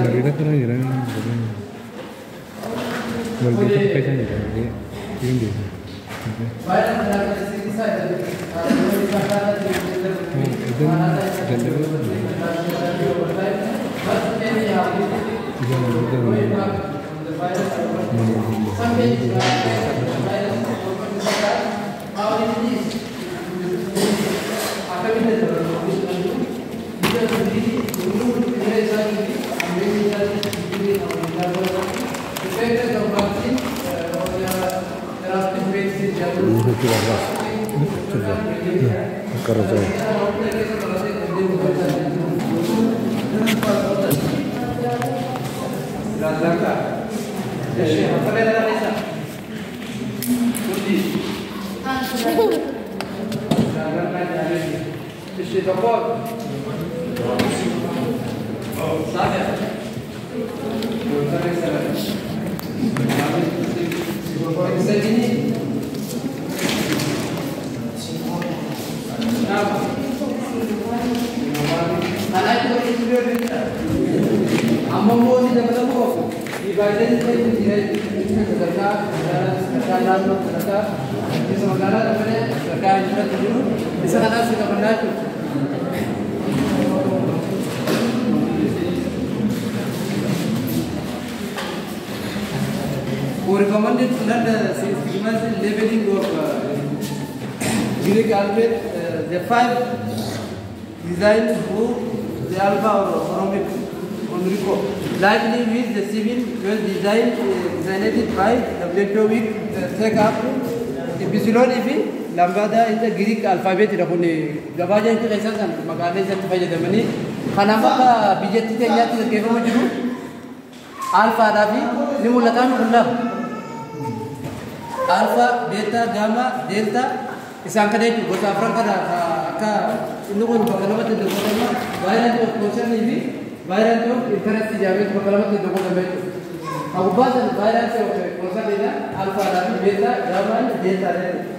Ahorita por ahí eran volví a pegar y bien bien. We recommended not the systematic labeling of Greek alphabet, the 5 designs of the alpha or Onrico. Likely with the civil well designed by the Platovic take up Epsilon if Lambada is the Greek alphabet. Gabaja is the lesson and Magana is the Fayadamani. Hanamaka Bijeti Yaki gave him Alpha Ravi, Nimulakan. Alpha, beta, gamma, delta, isangkade buat apa kan? Indukun bakalamat itu bukan viral itu proses ini, viral itu interaksi jamin bakalamat itu bukan betul. Aku bahas viral itu proses ini, alpha, rabi, beta, gamma, delta.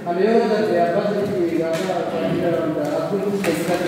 Kami orang dah bahas ini, gamma, aku itu sesuatu